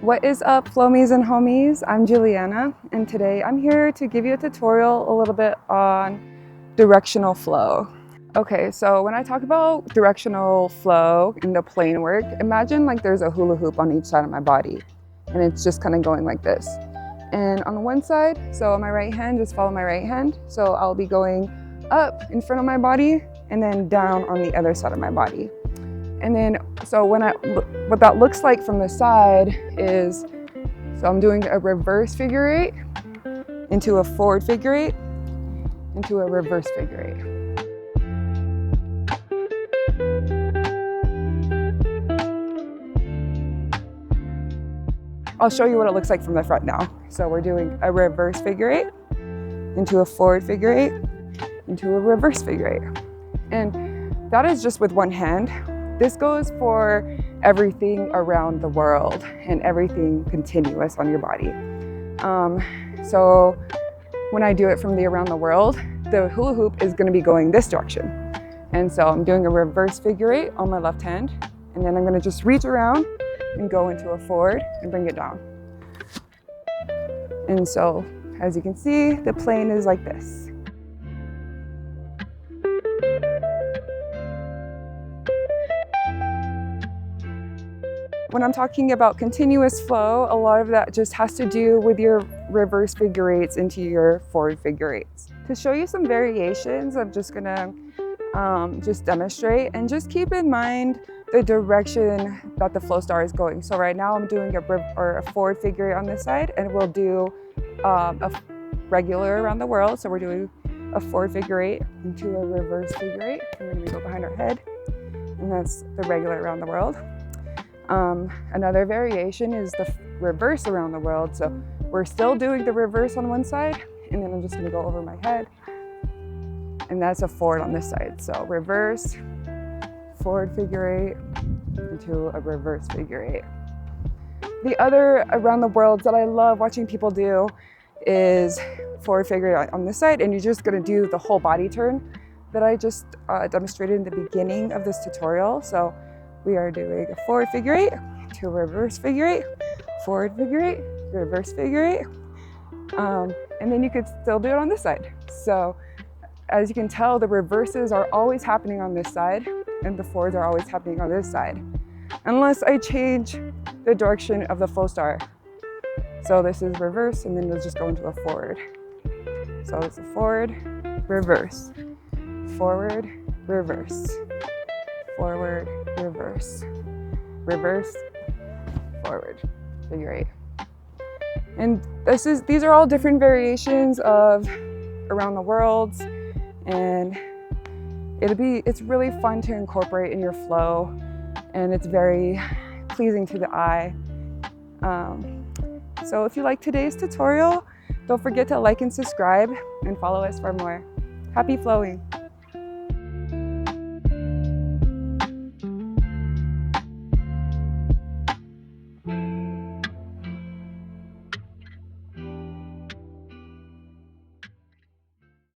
What is up, Flomies and homies? I'm Julianna, and today I'm here to give you a tutorial a little bit on directional flow. Okay, so when I talk about directional flow in the plane work, imagine like there's a hula hoop on each side of my body, and it's just kind of going like this. And on one side, so on my right hand, just follow my right hand. So I'll be going up in front of my body and then down on the other side of my body. And then, so what that looks like from the side is, so I'm doing a reverse figure eight into a forward figure eight into a reverse figure eight. I'll show you what it looks like from the front now. So we're doing a reverse figure eight into a forward figure eight into a reverse figure eight. And that is just with one hand. This goes for everything around the world and everything continuous on your body. So when I do it from the around the world, the hula hoop is going to be going this direction. And so I'm doing a reverse figure eight on my left hand, and then I'm going to just reach around and go into a forward and bring it down. And so as you can see, the plane is like this. When I'm talking about continuous flow, a lot of that just has to do with your reverse figure eights into your forward figure eights. To show you some variations, I'm just gonna just demonstrate, and just keep in mind the direction that the Flowstar is going. So right now I'm doing a forward figure eight on this side, and we'll do a regular around the world. So we're doing a forward figure eight into a reverse figure eight, and we're gonna go behind our head, and that's the regular around the world. Another variation is the reverse around the world. So we're still doing the reverse on one side, and then I'm just going to go over my head, and that's a forward on this side. So reverse, forward figure eight into a reverse figure eight. The other around the world that I love watching people do is forward figure eight on this side, and you're just going to do the whole body turn that I just demonstrated in the beginning of this tutorial. So we are doing a forward figure eight to a reverse figure eight, forward figure eight, reverse figure eight. And then you could still do it on this side. So as you can tell, the reverses are always happening on this side, and the forwards are always happening on this side, unless I change the direction of the Flowstar. So this is reverse, and then it'll just go into a forward. So it's a forward, reverse, forward, reverse, forward, reverse, reverse, forward, figure eight. And these are all different variations of around the world, and it's really fun to incorporate in your flow, and it's very pleasing to the eye. So if you like today's tutorial, don't forget to like and subscribe and follow us for more. Happy flowing.